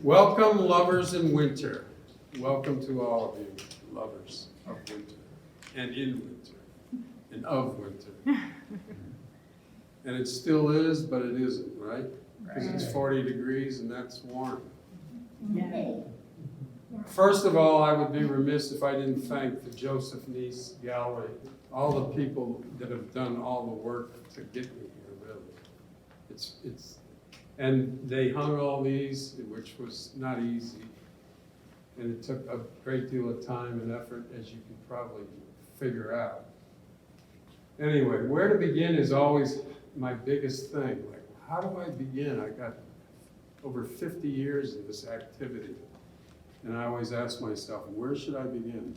Welcome, lovers in winter. Welcome to all of you, lovers of winter, and in winter, and of winter. And it still is, but it isn't, right? Because it's 40 degrees and that's warm. Yeah. First of all, I would be remiss if I didn't thank the Joseph Nease Gallery, all the people that have done all the work to get me here, really. And they hung all these, which was not easy. And it took a great deal of time and effort, as you can probably figure out. Anyway, where to begin is always my biggest thing. Like, how do I begin? I got over 50 years in this activity. And I always ask myself, where should I begin?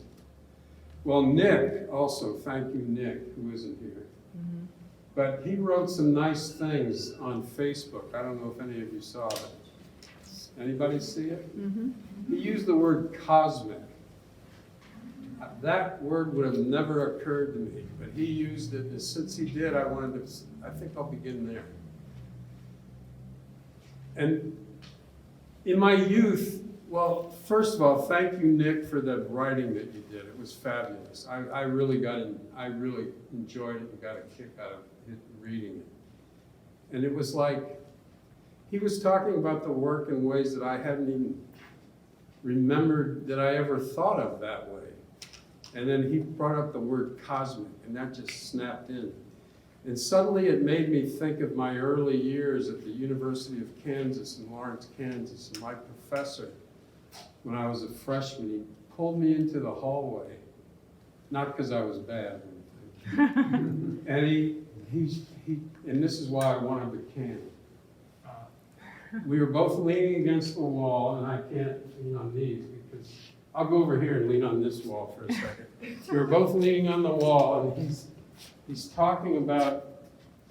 Well, Nick, also, thank you, Nick, who isn't here. Mm-hmm. But he wrote some nice things on Facebook. I don't know if any of you saw it. Anybody see it? Mm-hmm. He used the word cosmic. That word would have never occurred to me, but he used it, and since he did, I think I'll begin there. And in my youth, well, first of all, thank you, Nick, for the writing that you did. It was fabulous. I really enjoyed it and got a kick out of it, reading it. And it was like, he was talking about the work in ways that I hadn't even remembered that I ever thought of that way. And then he brought up the word cosmic, and that just snapped in. And suddenly it made me think of my early years at the University of Kansas in Lawrence, Kansas. And my professor, when I was a freshman, he pulled me into the hallway, not because I was bad or anything. And and this is why I wanted the can. We were both leaning against the wall, and I can't lean on these because I'll go over here and lean on this wall for a second. We were both leaning on the wall, and he's talking about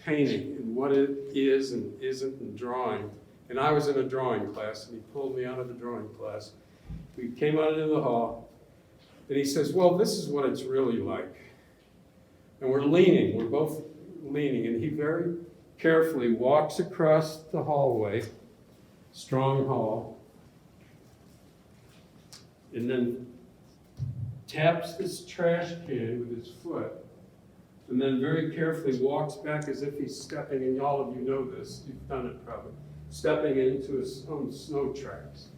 painting and what it is and isn't in drawing. And I was in a drawing class, and he pulled me out of the drawing class. We came out into the hall, and he says, well, this is what it's really like. And we're both leaning, and he very carefully walks across the hallway, strong hall, and then taps this trash can with his foot, and then very carefully walks back as if he's stepping, and all of you know this, you've done it probably, stepping into his own snow tracks.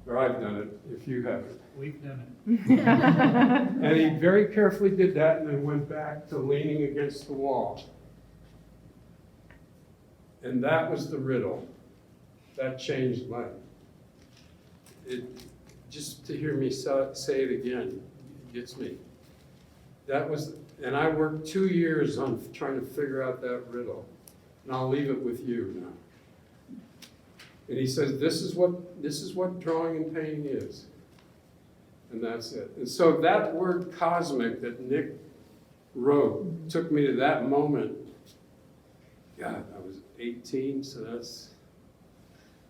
Or I've done it, if you haven't. We've done it. And he very carefully did that and then went back to leaning against the wall. And that was the riddle. That changed life. Just to hear me say it again, it gets me. And I worked 2 years on trying to figure out that riddle. And I'll leave it with you now. And he says, this is what drawing and painting is. And that's it. And so that word cosmic that Nick wrote took me to that moment. God, I was 18, so that's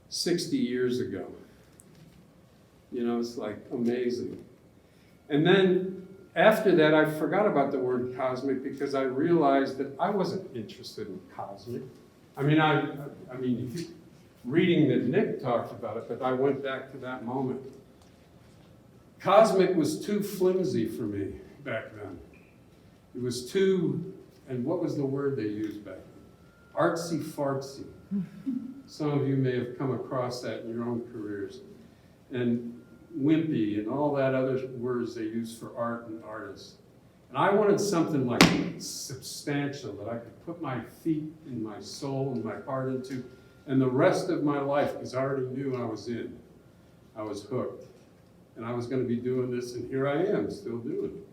60 years ago. You know, it's like amazing. And then after that, I forgot about the word cosmic because I realized that I wasn't interested in cosmic. I mean, reading that Nick talked about it, but I went back to that moment. Cosmic was too flimsy for me back then. It was too, and what was the word they used back then? Artsy-fartsy. Some of you may have come across that in your own careers. And wimpy and all that other words they use for art and artists. And I wanted something like substantial that I could put my feet and my soul and my heart into. And the rest of my life, because I already knew I was in. I was hooked. And I was going to be doing this, and here I am, still doing it.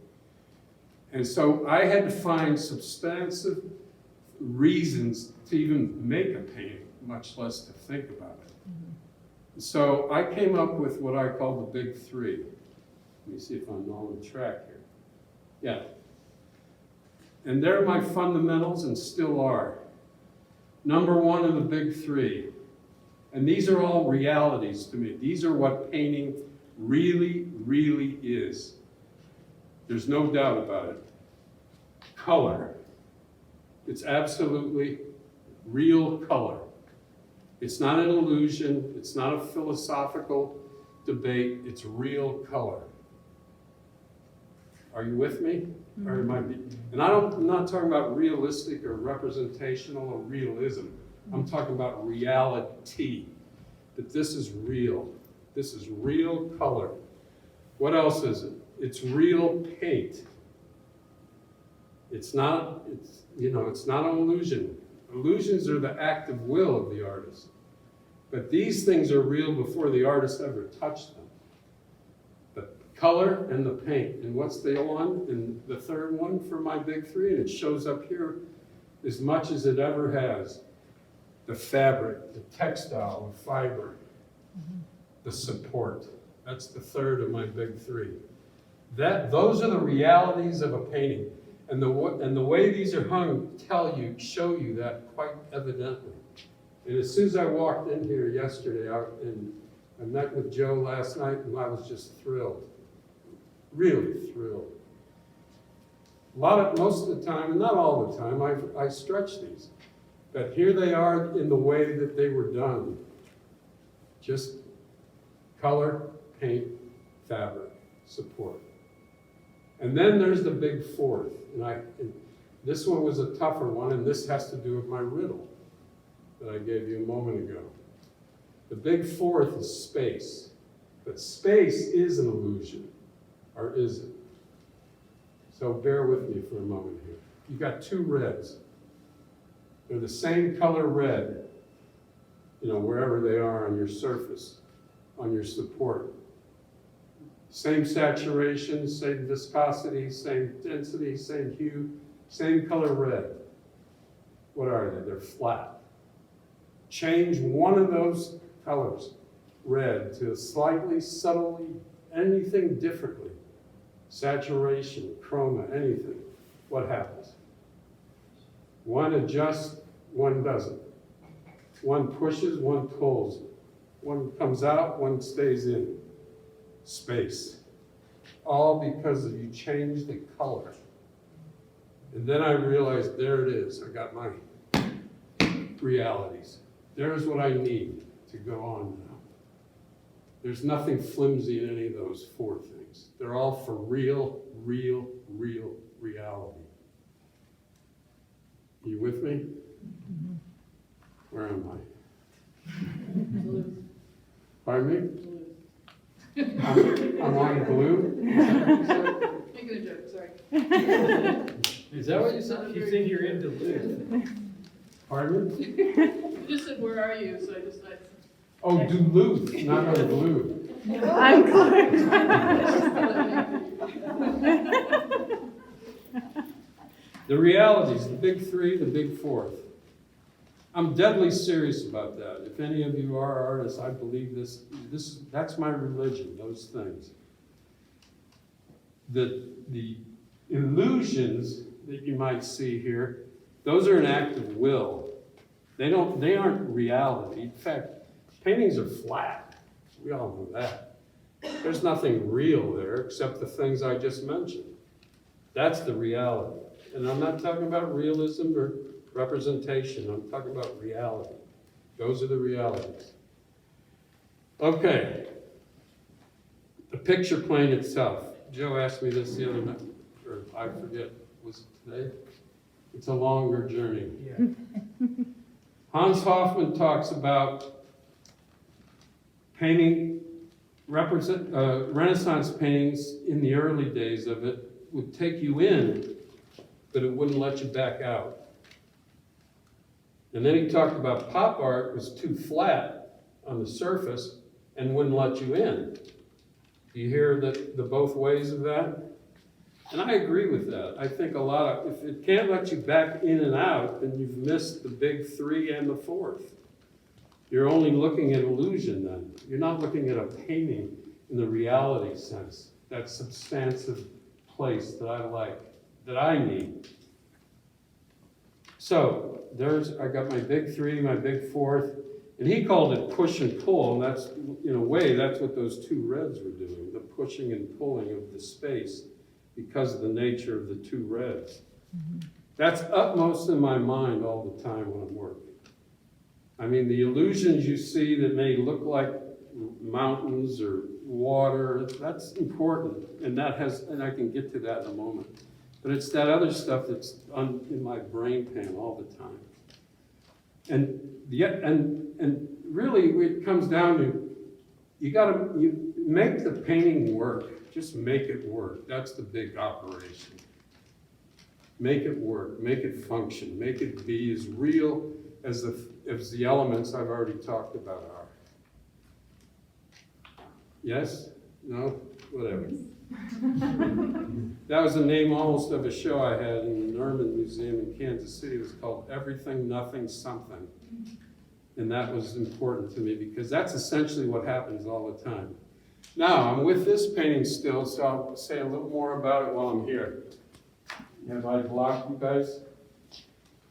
And so I had to find substantive reasons to even make a painting, much less to think about it. Mm-hmm. So I came up with what I call the big three. Let me see if I'm on the track here. Yeah. And they're my fundamentals and still are. Number one of the big three. And these are all realities to me. These are what painting really, really is. There's no doubt about it. Color. It's absolutely real color. It's not an illusion. It's not a philosophical debate. It's real color. Are you with me? Or it might be. And I'm not talking about realistic or representational or realism. I'm talking about reality. That this is real. This is real color. What else is it? It's real paint. It's not an illusion. Illusions are the active will of the artist. But these things are real before the artist ever touched them. The color and the paint. And what's the one? And the third one for my big three, and it shows up here as much as it ever has. The fabric, the textile, the fiber, the support. That's the third of my big three. Those are the realities of a painting. And the way these are hung show you that quite evidently. And as soon as I walked in here yesterday, I met with Joe last night, and I was just thrilled. Really thrilled. Most of the time, and not all the time, I stretch these. But here they are in the way that they were done. Just color, paint, fabric, support. And then there's the big fourth. And this one was a tougher one, and this has to do with my riddle that I gave you a moment ago. The big fourth is space. But space is an illusion, or is it? So bear with me for a moment here. You've got two reds. They're the same color red, wherever they are on your surface, on your support. Same saturation, same viscosity, same density, same hue, same color red. What are they? They're flat. Change one of those colors, red, to slightly, subtly, anything differently. Saturation, chroma, anything. What happens? One adjusts, one doesn't. One pushes, one pulls. One comes out, one stays in. Space. All because you changed the color. And then I realized, there it is. I got my realities. There's what I need to go on now. There's nothing flimsy in any of those four things. They're all for real reality. You with me? Where am I? Pardon me? I'm on blue? Making a joke, sorry. Is that what you said? You think you're in Duluth. Pardon me? You just said, where are you? So I Oh, Duluth, not on blue. I'm close. The realities, the big three, the big fourth. I'm deadly serious about that. If any of you are artists, I believe that's my religion, those things. The illusions that you might see here, those are an act of will. They aren't reality. In fact, paintings are flat. We all know that. There's nothing real there except the things I just mentioned. That's the reality. And I'm not talking about realism or representation. I'm talking about reality. Those are the realities. Okay. The picture plane itself. Joe asked me this the other night, or I forget, was it today? It's a longer journey. Yeah. Hans Hofmann talks about painting, Renaissance paintings in the early days of it would take you in, but it wouldn't let you back out. And then he talked about pop art was too flat on the surface and wouldn't let you in. Do you hear the both ways of that? And I agree with that. I think if it can't let you back in and out, then you've missed the big three and the fourth. You're only looking at illusion then. You're not looking at a painting in the reality sense, that substantive place that I like, that I need. So I got my big three, my big fourth, and he called it push and pull, and that's, in a way, that's what those two reds were doing, the pushing and pulling of the space because of the nature of the two reds. Mm-hmm. That's upmost in my mind all the time when I'm working. I mean, the illusions you see that may look like mountains or water, that's important, and I can get to that in a moment. But it's that other stuff that's in my brain pan all the time. And really, it comes down to, you make the painting work. Just make it work. That's the big operation. Make it work, make it function, make it be as real as the elements I've already talked about are. Yes? No? Whatever. That was the name almost of a show I had in the Nerman Museum in Kansas City. It was called Everything, Nothing, Something. And that was important to me because that's essentially what happens all the time. Now, I'm with this painting still, so I'll say a little more about it while I'm here. Have I blocked you guys?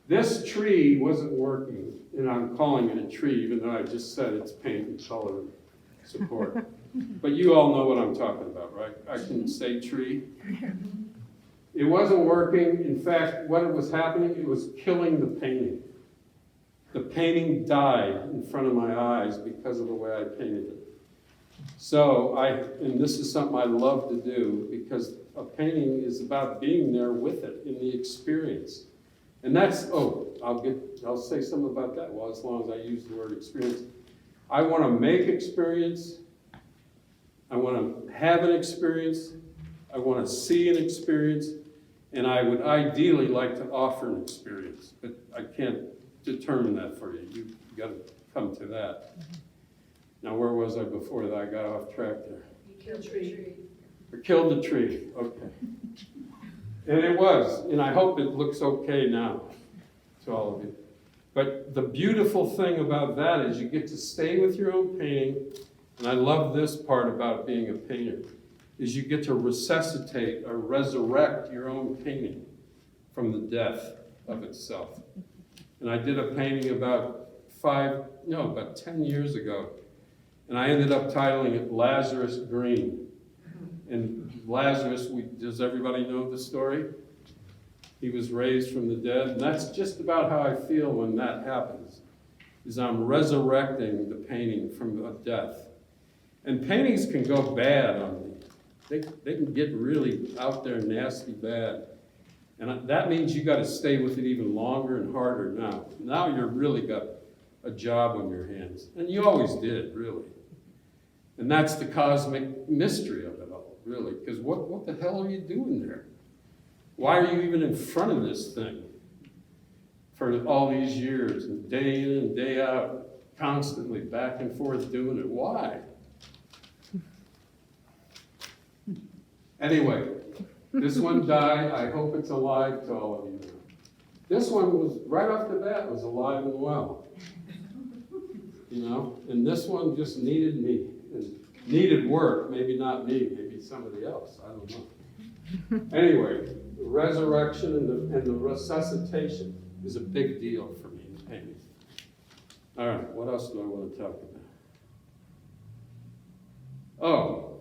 This tree wasn't working, and I'm calling it a tree, even though I just said it's paint and color support. But you all know what I'm talking about, right? I can say tree. It wasn't working. In fact, what was happening, it was killing the painting. The painting died in front of my eyes because of the way I painted it. So and this is something I love to do because a painting is about being there with it in the experience. And that's, I'll say something about that as long as I use the word experience. I want to make experience. I want to have an experience. I want to see an experience. And I would ideally like to offer an experience. But I can't determine that for you. You've got to come to that. Now, where was I before that? I got off track there. You killed the tree. I killed the tree, okay. And it was, and I hope it looks okay now to all of you. But the beautiful thing about that is you get to stay with your own painting, and I love this part about being a painter, is you get to resuscitate or resurrect your own painting from the death of itself. And I did a painting about 10 years ago, and I ended up titling it Lazarus Green. And Lazarus, does everybody know the story? He was raised from the dead, and that's just about how I feel when that happens, is I'm resurrecting the painting from a death. And paintings can go bad on me. They can get really out there nasty bad. And that means you got to stay with it even longer and harder now. Now you've really got a job on your hands. And you always did, really. And that's the cosmic mystery of it all, really. Because what the hell are you doing there? Why are you even in front of this thing for all these years, and day in and day out, constantly back and forth doing it? Why? Anyway, this one died. I hope it's alive to all of you now. This one was, right off the bat, was alive and well. You know? And this one just needed me. And needed work. Maybe not me, maybe somebody else. I don't know. Anyway, the resurrection and the resuscitation is a big deal for me in painting. All right, what else do I want to talk about? Oh.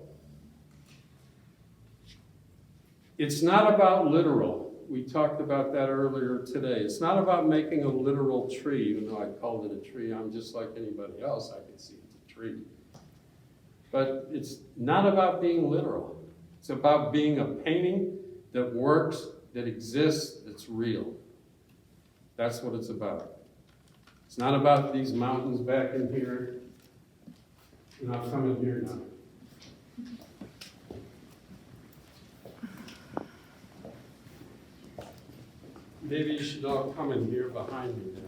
It's not about literal. We talked about that earlier today. It's not about making a literal tree, even though I called it a tree. I'm just like anybody else. I can see it's a tree. But it's not about being literal. It's about being a painting that works, that exists, that's real. That's what it's about. It's not about these mountains back in here. You're not coming here now. Maybe you should all come in here behind me there.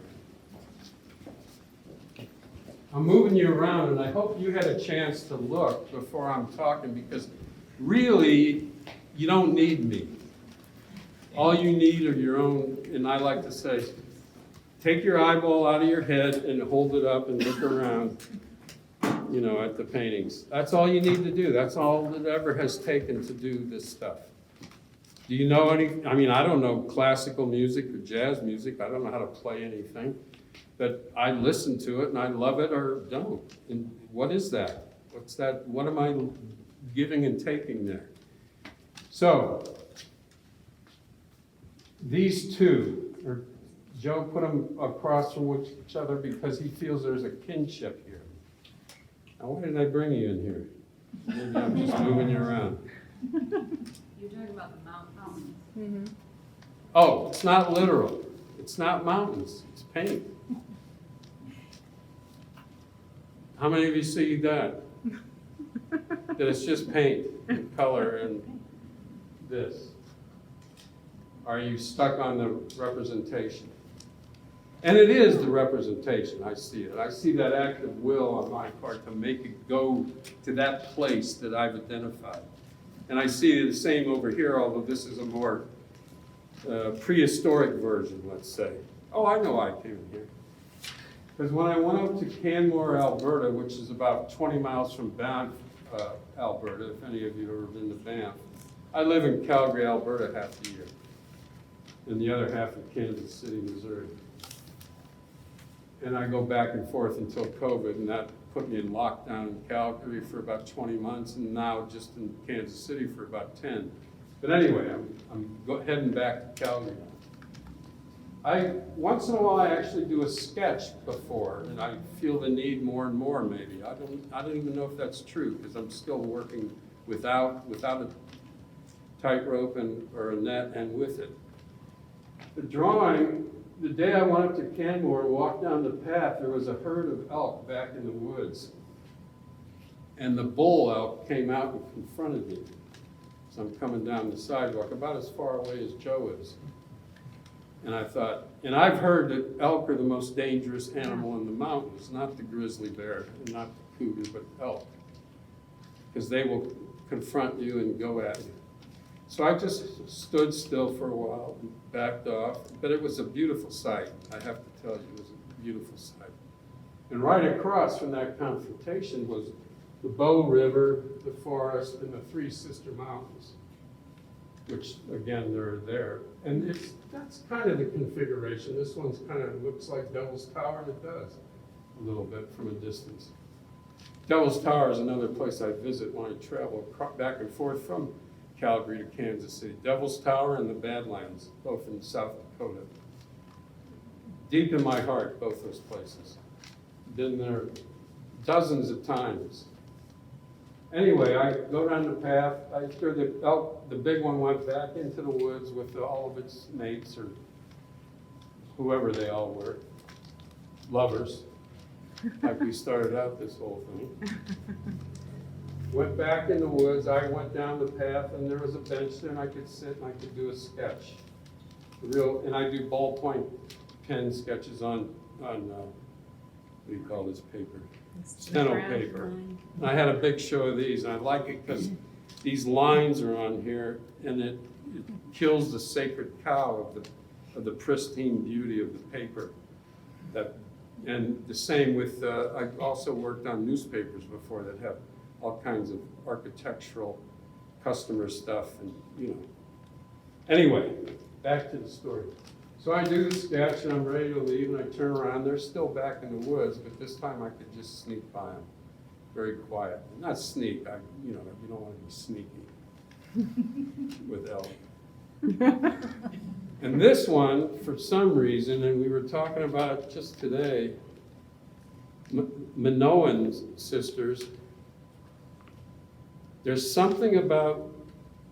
I'm moving you around, and I hope you had a chance to look before I'm talking, because really, you don't need me. All you need are your own, and I like to say, take your eyeball out of your head and hold it up and look around, at the paintings. That's all you need to do. That's all it ever has taken to do this stuff. Do you know I don't know classical music or jazz music. I don't know how to play anything. But I listen to it and I love it or don't. And what is that? What's that? What am I giving and taking there? So, these two are Joe put them across from each other because he feels there's a kinship here. Now, why did I bring you in here? Maybe I'm just moving you around. You're talking about the mountains. Mm-hmm. Oh, it's not literal. It's not mountains, it's paint. How many of you see that? That it's just paint and color and this? Are you stuck on the representation? And it is the representation, I see it. I see that act of will on my part to make it go to that place that I've identified. And I see the same over here, although this is a more prehistoric version, let's say. Oh, I know I came in here. Because when I went up to Canmore, Alberta, which is about 20 miles from Banff, Alberta, if any of you have ever been to Banff, I live in Calgary, Alberta half the year, and the other half in Kansas City, Missouri. And I go back and forth until COVID, and that put me in lockdown in Calgary for about 20 months, and now just in Kansas City for about 10. But anyway, I'm heading back to Calgary now. Once in a while, I actually do a sketch before, and I feel the need more and more, maybe. I don't even know if that's true, because I'm still working without a tightrope or a net and with it. The drawing, the day I went up to Canmore and walked down the path, there was a herd of elk back in the woods. And the bull elk came out and confronted me. So I'm coming down the sidewalk, about as far away as Joe is. And I thought, and I've heard that elk are the most dangerous animal in the mountains, not the grizzly bear and not the cougar, but elk. Because they will confront you and go at you. So I just stood still for a while and backed off, but it was a beautiful sight. I have to tell you, it was a beautiful sight. And right across from that confrontation was the Bow River, the forest, and the Three Sister Mountains, which again, they're there. And that's kind of the configuration. This one's kind of looks like Devil's Tower, and it does a little bit from a distance. Devil's Tower is another place I visit when I travel back and forth from Calgary to Kansas City. Devil's Tower and the Badlands, both in South Dakota. Deep in my heart, both those places. Been there dozens of times. Anyway, I go down the path. I hear the elk, the big one went back into the woods with all of its mates or whoever they all were, lovers, like we started out this whole thing. Went back in the woods. I went down the path, and there was a bench there, and I could sit and I could do a sketch. And I do ballpoint pen sketches on what do you call this paper? Steno paper. And I had a big show of these, and I like it because these lines are on here, and it kills the sacred cow of the pristine beauty of the paper. And the same with, I've also worked on newspapers before that have all kinds of architectural customer stuff, and you know. Anyway, back to the story. So I do the sketch, and I'm ready to leave, and I turn around. They're still back in the woods, but this time I could just sneak by them, very quiet. Not sneak, you don't want to be sneaky with elk. And this one, for some reason, and we were talking about it just today, Minoan sisters, there's something about,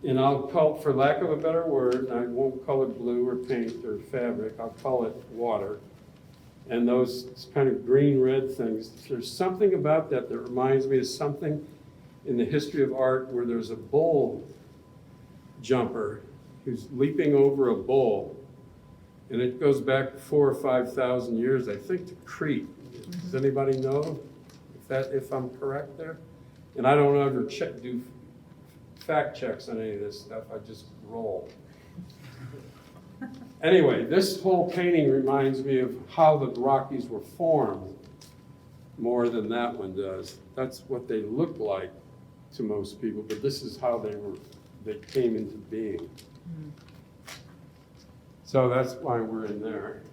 and I'll call it, for lack of a better word, and I won't call it blue or paint or fabric, I'll call it water. And those kind of green-red things, there's something about that that reminds me of something in the history of art where there's a bull jumper who's leaping over a bull. And it goes back 4,000 or 5,000 years, I think, to Crete. Does anybody know if I'm correct there? And I don't ever do fact checks on any of this stuff, I just roll. Anyway, this whole painting reminds me of how the Rockies were formed more than that one does. That's what they look like to most people, but this is how they came into being. So that's why we're in there.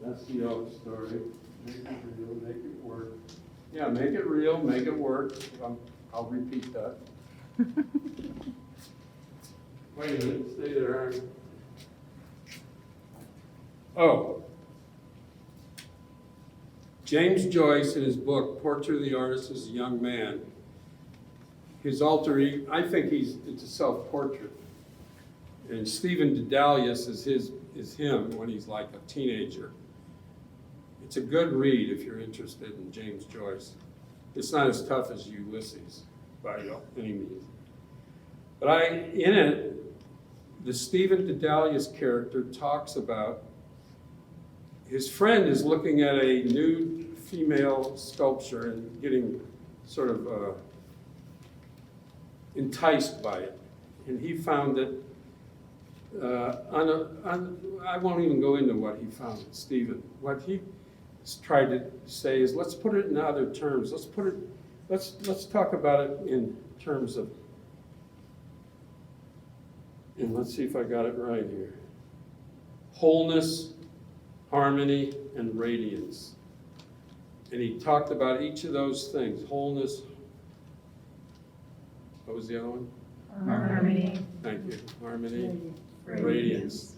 That's the old story. Make it real, make it work. Yeah, make it real, make it work. I'll repeat that. Wait a minute, stay there. Oh. James Joyce, in his book, Portrait of the Artist as a Young Man, his alter ego, I think it's a self-portrait. And Stephen Dedalus is him when he's like a teenager. It's a good read if you're interested in James Joyce. It's not as tough as Ulysses by any means. But in it, the Stephen Dedalus character talks about his friend is looking at a nude female sculpture and getting sort of enticed by it. And he found that, I won't even go into what he found, Stephen. What he tried to say is, let's put it in other terms. Let's talk about it in terms of, and let's see if I got it right here. Wholeness, harmony, and radiance. And he talked about each of those things. Wholeness, what was the other one? Harmony. Thank you. Harmony, radiance.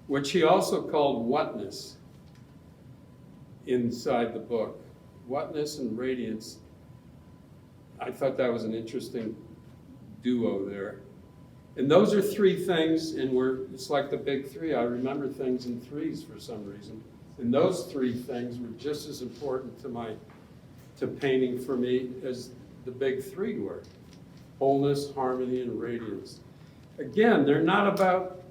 Which he also called whatness inside the book. Whatness and radiance. I thought that was an interesting duo there. And those are three things, and it's like the big three. I remember things in threes for some reason. And those three things were just as important to painting for me as the big three were. Wholeness, harmony, and radiance. Again, they're not about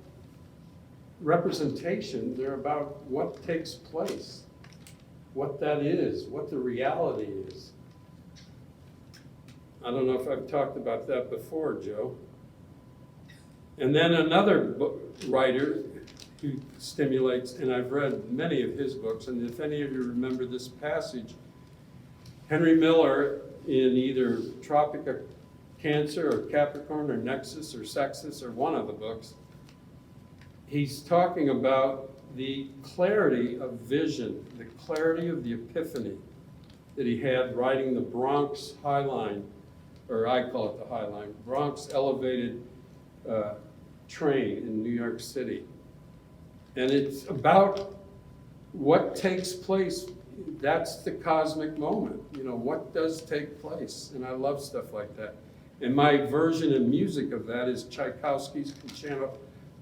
representation, they're about what takes place, what that is, what the reality is. I don't know if I've talked about that before, Joe. And then another writer who stimulates, and I've read many of his books, and if any of you remember this passage, Henry Miller in either Tropic of Cancer or Capricorn or Nexus or Sextus or one of the books, he's talking about the clarity of vision, the clarity of the epiphany that he had writing the Bronx High Line, or I call it the High Line, Bronx Elevated train in New York City. And it's about what takes place. That's the cosmic moment. You know, what does take place? And I love stuff like that. And my version in music of that is Tchaikovsky's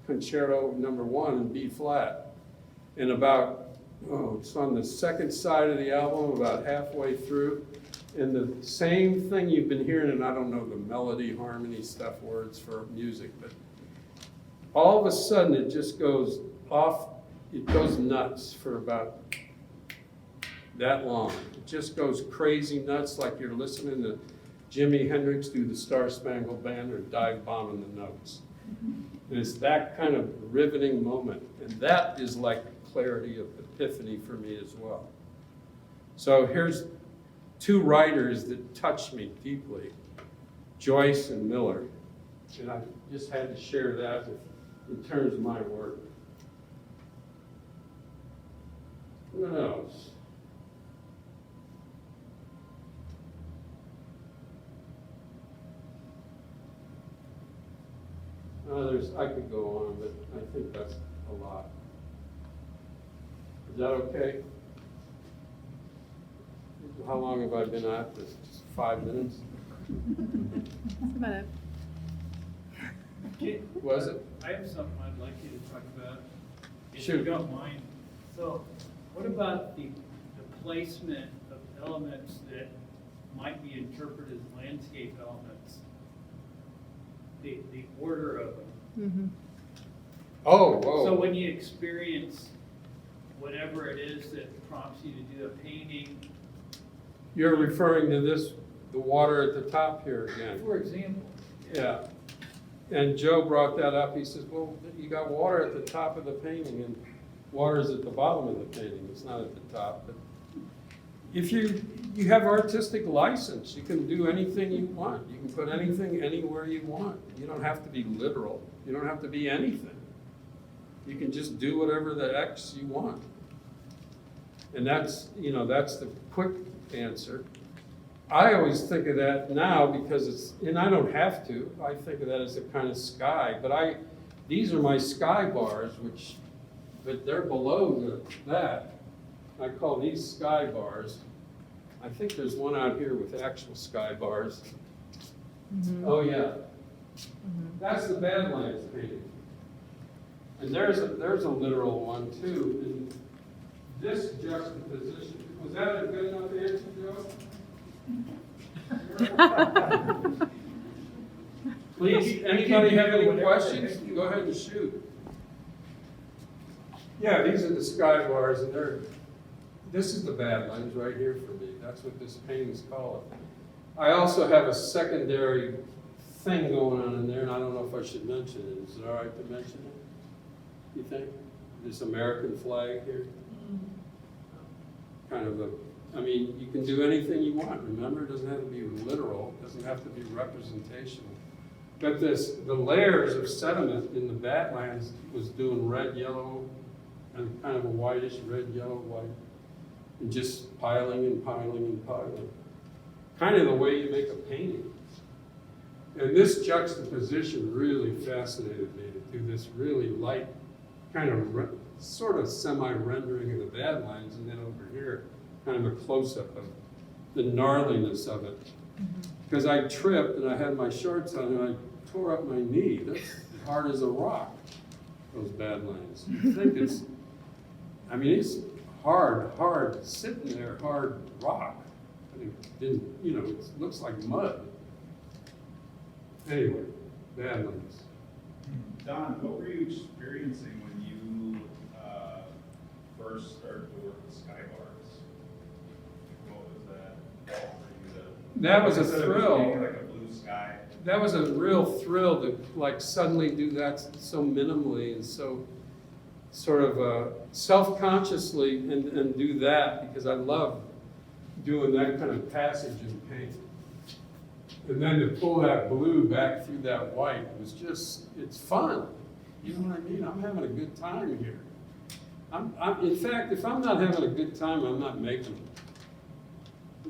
Concerto No. 1 in B flat. And it's on the second side of the album, about halfway through. And the same thing you've been hearing, and I don't know the melody, harmony stuff, words for music, but all of a sudden it just goes off, it goes nuts for about that long. It just goes crazy nuts like you're listening to Jimi Hendrix do the Star Spangled Banner or dive bombing the notes. And it's that kind of riveting moment. And that is like a clarity of epiphany for me as well. So here's two writers that touched me deeply, Joyce and Miller. And I just had to share that in terms of my work. What else? I could go on, but I think that's a lot. Is that okay? How long have I been at this? 5 minutes? That's about it. Was it? I have something I'd like you to talk about, if Shoot. you don't mind. So, what about the placement of elements that might be interpreted as landscape elements? The order of them. Mm-hmm. Oh, So whoa. when you experience whatever it is that prompts you to do a painting, You're referring to the water at the top here again. for example. Yeah. And Joe brought that up. He says, well, you got water at the top of the painting and water's at the bottom of the painting. It's not at the top. But if you have artistic license, you can do anything you want. You can put anything anywhere you want. You don't have to be literal. You don't have to be anything. You can just do whatever the X you want. And that's the quick answer. I always think of that now because and I don't have to, I think of that as a kind of sky, but these are my sky bars, which but they're below that. I call these sky bars. I think there's one out here with actual sky bars. Oh, yeah. That's the Badlands painting. And there's a literal one too. And this juxtaposition, was that a good enough answer, Joe? Please, anybody have any questions? Go ahead and shoot. Yeah, these are the sky bars, and this is the Badlands right here for me. That's what this painting's called. I also have a secondary thing going on in there, and I don't know if I should mention it. Is it all right to mention it? You think? This American flag here? Kind of I mean, you can do anything you want, remember? It doesn't have to be literal, it doesn't have to be representational. But the layers of sediment in the Badlands was doing red, yellow, and kind of a whitish, red, yellow, white, and just piling and piling and piling. Kind of the way you make a painting. And this juxtaposition really fascinated me to do this really light, kind of sort of semi-rendering of the Badlands, and then over here, kind of a close-up of the gnarliness of it. Because I tripped and I had my shorts on and I tore up my knee. That's hard as a rock, those Badlands. You think it's hard, sitting there, hard rock. I mean, it looks like mud. Anyway, Badlands. Don, what were you experiencing when you first started to work with sky bars? What was that? That was a Instead of just thrill. being like a blue sky. That was a real thrill to like suddenly do that so minimally and so sort of self-consciously and do that, because I love doing that kind of passage in paint. And then to pull that blue back through that white was just, it's fun. You know what I mean? I'm having a good time here. In fact, if I'm not having a good time, I'm not making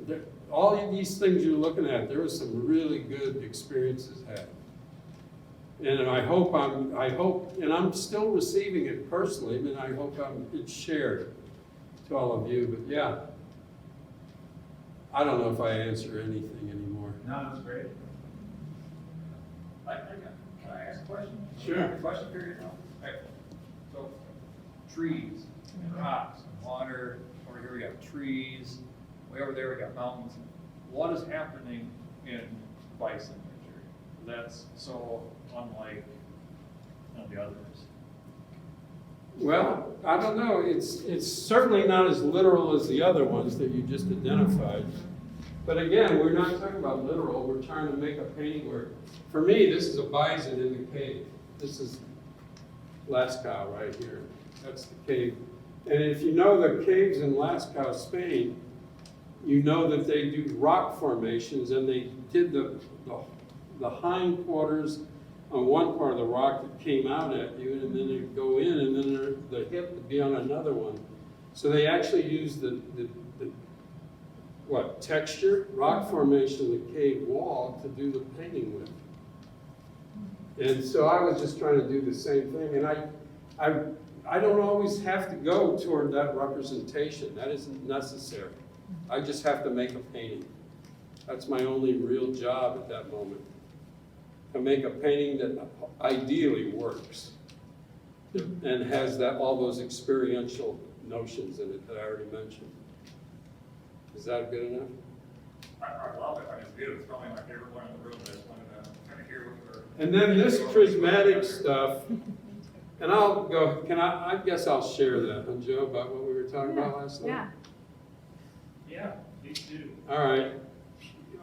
it. All of these things you're looking at, there was some really good experiences had. And I hope, and I'm still receiving it personally, and I hope it's shared to all of you. But yeah, I don't know if I answer anything anymore. No, that's great. Can I ask a question? Sure. Question period now? Okay. So, trees, and rocks, and water, over here we got trees, way over there we got mountains. What is happening in bison imagery? That's so unlike the others. Well, I don't know. It's certainly not as literal as the other ones that you just identified. But again, we're not talking about literal. We're trying to make a painting where, for me, this is a bison in the cave. This is Lascaux right here. That's the cave. And if you know the caves in Lascaux, Spain, you know that they do rock formations, and they did the hindquarters on one part of the rock that came out at you, and then they go in, and then the hip would be on another one. So they actually use the texture, rock formation of the cave wall to do the painting with. And so I was just trying to do the same thing, and I don't always have to go toward that representation. That isn't necessary. I just have to make a painting. That's my only real job at that moment. To make a painting that ideally works and has all those experiential notions in it that I already mentioned. Is that good enough? I love it. I just do. It's probably my favorite one in the room. I just wanted to kind of hear what you're. And then this prismatic stuff, and I'll go, I guess I'll share that, huh, Joe, about what we were talking about last night? Yeah. Yeah, please do. All right.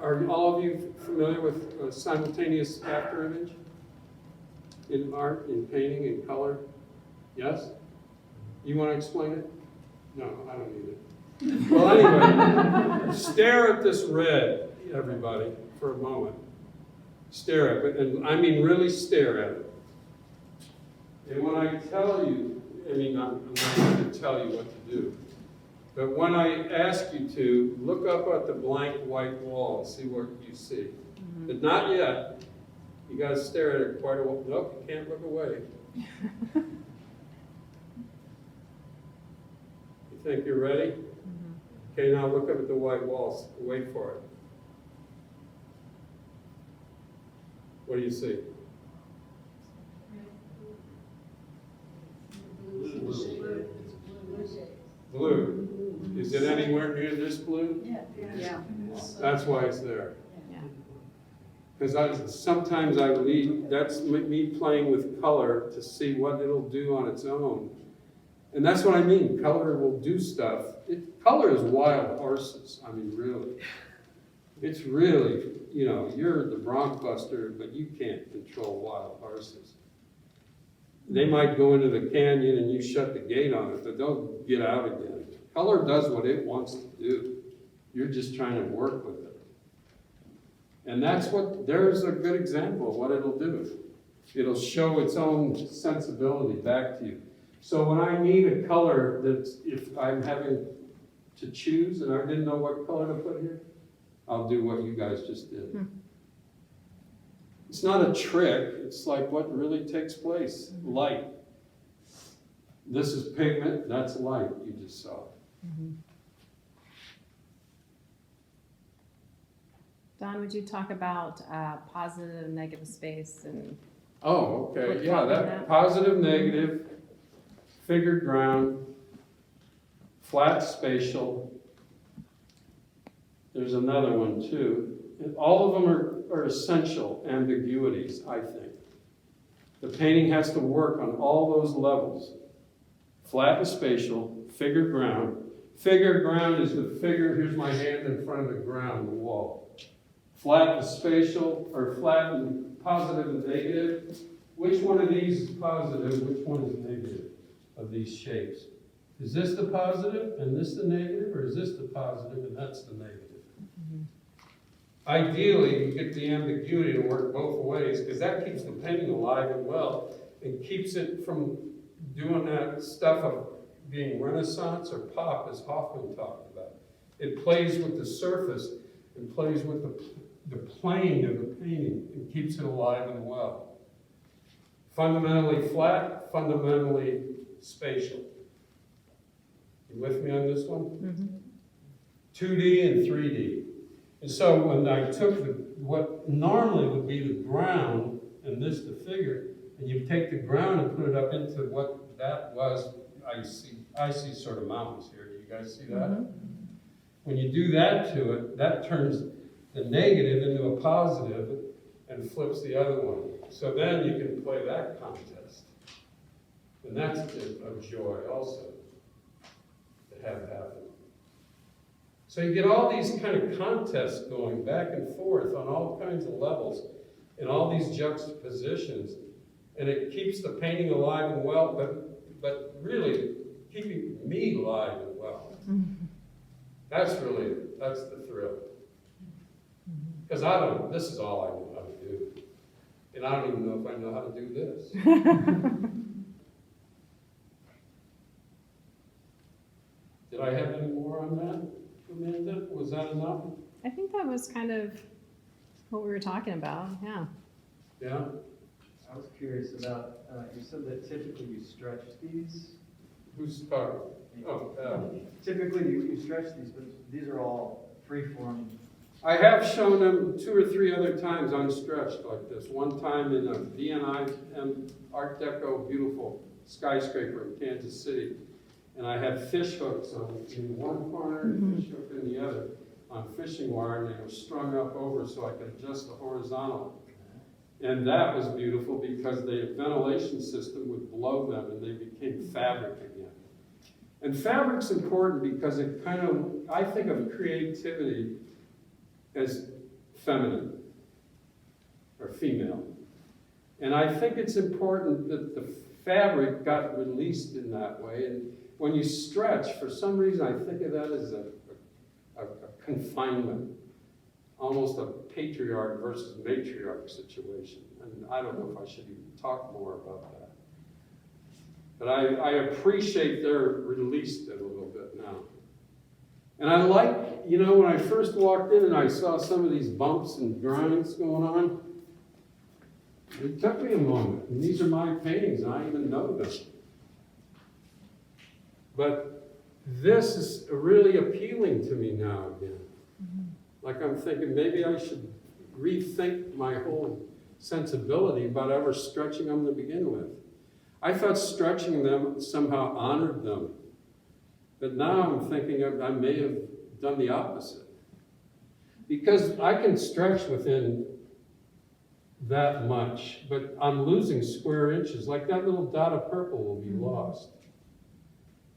Are all of you familiar with a simultaneous after image? In art, in painting, in color? Yes? You want to explain it? No, I don't need it. Well, anyway, stare at this red, everybody, for a moment. Stare at it, and I mean really stare at it. And when I tell you, I'm not going to tell you what to do. But when I ask you to, look up at the blank white wall and see what you see. But not yet. You got to stare at it quite a while. Nope, you can't look away. think you're ready? Okay, now look up at the white walls. Wait for it. What do you see? Blue. Is it anywhere near this blue? Yeah. That's why it's there. Yeah. Because sometimes I leave, that's me playing with color to see what it'll do on its own. And that's what I mean, color will do stuff. Color is wild horses, I mean, really. It's really, you're the bronc buster, but you can't control wild horses. They might go into the canyon and you shut the gate on it, but they'll get out again. Color does what it wants to do. You're just trying to work with it. And there's a good example of what it'll do. It'll show its own sensibility back to you. So when I need a color that's, if I'm having to choose and I didn't know what color to put here, I'll do what you guys just did. It's not a trick, it's like what really takes place. Light. This is pigment, that's light you just saw. Don, would you talk about positive and negative space and Oh, What okay, yeah, color that that? positive, negative, figured ground, flat spatial. There's another one too. And all of them are essential ambiguities, I think. The painting has to work on all those levels. Flat and spatial, figured ground. Figured ground is the figure, here's my hand in front of the ground, the wall. Flat and spatial, or flat and positive and negative. Which one of these is positive, which one is negative of these shapes? Is this the positive and this the negative, or is this the positive and that's the negative? Ideally, you get the ambiguity to work both ways, because that keeps the painting alive and well, and keeps it from doing that stuff of being Renaissance or pop, as Hoffman talked about. It plays with the surface and plays with the plane of the painting and keeps it alive and well. Fundamentally flat, fundamentally spatial. You with me on this one? 2D and 3D. And so when I took what normally would be the ground and this the figure, and you take the ground and put it up into what that was, I see sort of mountains here. Do you guys see that? When you do that to it, that turns the negative into a positive and flips the other one. So then you can play that contest. And that's a joy also to have happen. So you get all these kind of contests going back and forth on all kinds of levels in all these juxtapositions. And it keeps the painting alive and well, but really keeping me alive and well. That's the thrill. Because this is all I know how to do. And I don't even know if I know how to do this. Did I have any more on that, Amanda? Was that enough? I think that was kind of what we were talking about, yeah. Yeah? I was curious about, you said that typically you stretch these. Who's talking? Typically you stretch these, but these are all free-form. I have shown them 2 or 3 other times unstretched like this. One time in a VNI Art Deco beautiful skyscraper in Kansas City. And I had fish hooks in one corner and fish hook in the other on fishing wire, and they were strung up over so I could adjust the horizontal. And that was beautiful because the ventilation system would blow them and they became fabric again. And fabric's important because it kind of, I think of creativity as feminine or female. And I think it's important that the fabric got released in that way. And when you stretch, for some reason, I think of that as a confinement, almost a patriarch versus matriarch situation. And I don't know if I should even talk more about that. But I appreciate they're released it a little bit now. And I like, when I first walked in and I saw some of these bumps and grinds going on, it took me a moment. And these are my paintings, and I even know them. But this is really appealing to me now again. Like I'm thinking, maybe I should rethink my whole sensibility about ever stretching them to begin with. I thought stretching them somehow honored them. But now I'm thinking I may have done the opposite. Because I can stretch within that much, but I'm losing square inches. Like that little dot of purple will be lost.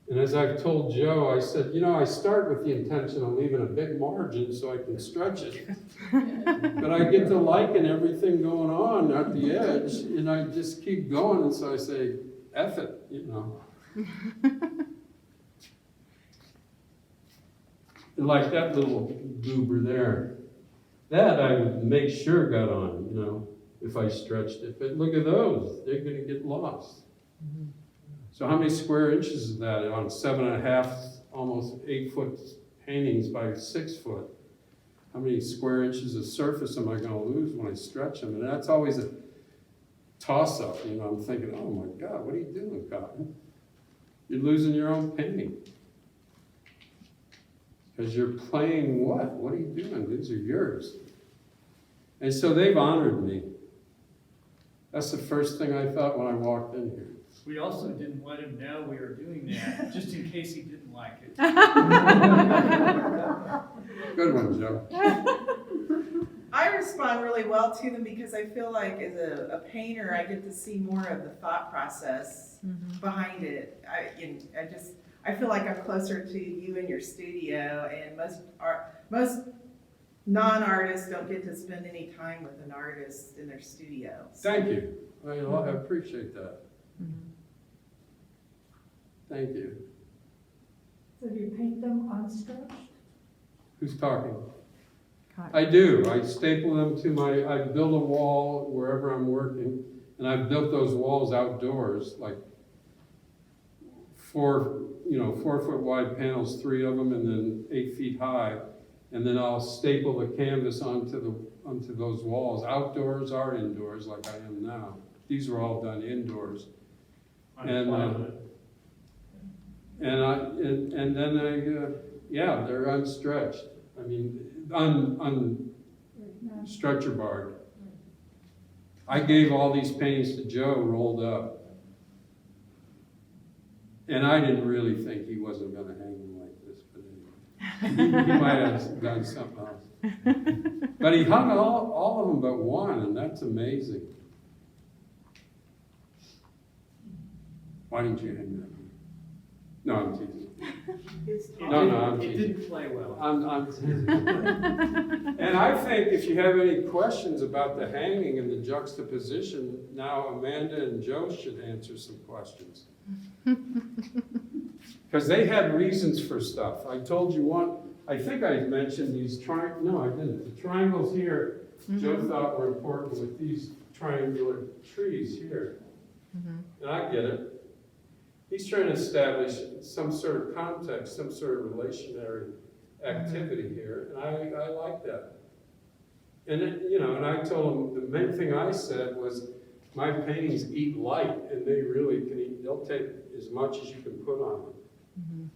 And as I've told Joe, I said, I start with the intention of leaving a big margin so I can stretch it. But I get to liking everything going on at the edge, and I just keep going, and so I say, F it, And like that little goober there, that I would make sure got on, if I stretched it. But look at those, they're gonna get lost. So how many square inches is that on 7.5, almost 8-foot paintings by 6 foot? How many square inches of surface am I gonna lose when I stretch them? And that's always a toss-up, I'm thinking, oh my God, what are you doing, Cotton? You're losing your own painting. Because you're playing what? What are you doing? These are yours. And so they've honored me. That's the first thing I thought when I walked in here. We also didn't let him know we were doing that, just in case he didn't like it. Good one, Joe. I respond really well to them because I feel like as a painter, I get to see more of the thought process behind it. I feel like I'm closer to you in your studio, and most non-artists don't get to spend any time with an artist in their studio. So. Thank you. I appreciate that. Thank you. So you paint them unstretched? Who's talking? I do. I staple them to I build a wall wherever I'm working, and I've built those walls outdoors, like 4-foot wide panels, 3 of them, and then 8 feet high. And then I'll staple the canvas onto those walls, outdoors or indoors, like I am now. These were all done indoors. And then they're unstretched. I mean, stretcher barred. I gave all these paintings to Joe rolled up. And I didn't really think he wasn't going to hang them like this, but anyway. He might have done something else. But he hung all of them but one, and that's amazing. Why didn't you hang that? No, I'm teasing. I'm It teasing. didn't play well. I'm teasing. And I think if you have any questions about the hanging and the juxtaposition, now Amanda and Joe should answer some questions. Because they had reasons for stuff. I told you I think I mentioned these no, I didn't. The triangles here, Joe thought were important with these triangular trees here. And I get it. He's trying to establish some sort of context, some sort of relationary activity here, and I like that. And and I told him the main thing I said was, my paintings eat light, and they really can eat. They'll take as much as you can put on them.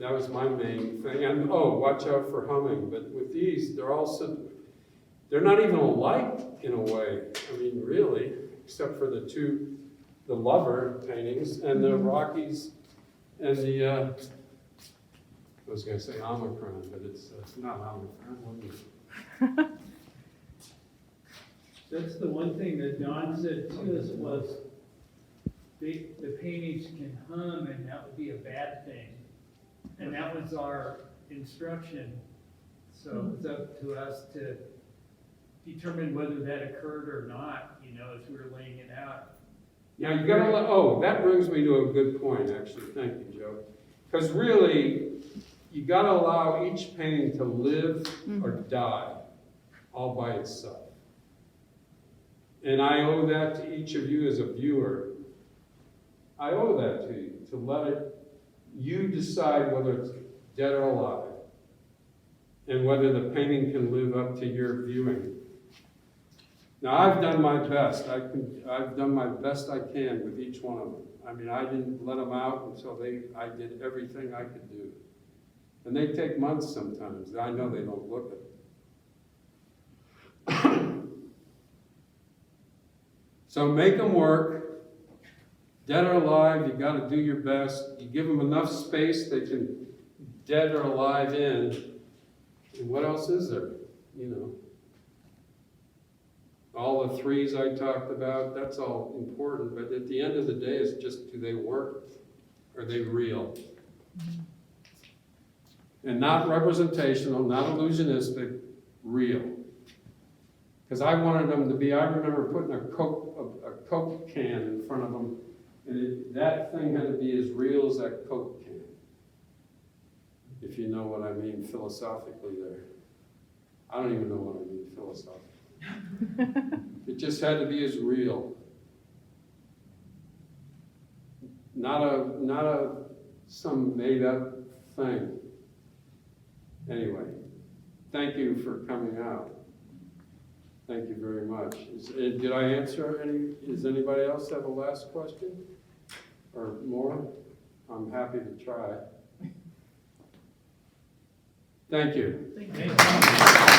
That was my main thing. And watch out for humming. But with these, they're not even alike in a way. I mean, really, except for the lover paintings and the Rockies and the, I was going to say Omicron, but it's not Omicron. That's the one thing that Don said to us was, the paintings can hum and that would be a bad thing. And that was our instruction. So it's up to us to determine whether that occurred or not, as we were laying it out. Yeah, you gotta that brings me to a good point, actually. Thank you, Joe. Because really, you gotta allow each painting to live or die all by itself. And I owe that to each of you as a viewer. I owe that to you, to let you decide whether it's dead or alive, and whether the painting can live up to your viewing. Now, I've done my best. I've done my best I can with each one of them. I mean, I didn't let them out until I did everything I could do. And they take months sometimes. I know they don't look it. So make them work. Dead or alive, you gotta do your best. You give them enough space they can dead or alive in. And what else is there? You know. All the threes I talked about, that's all important, but at the end of the day, it's just, do they work? Are they real? And not representational, not illusionistic, real. Because I wanted them to be, I remember putting a Coke can in front of them, and that thing had to be as real as that Coke can. If you know what I mean philosophically there. I don't even know what I mean philosophically. It just had to be as real. Not some made up thing. Anyway, thank you for coming out. Thank you very much. Did I answer any? Does anybody else have a last question or more? I'm happy to try. Thank you. Thank you.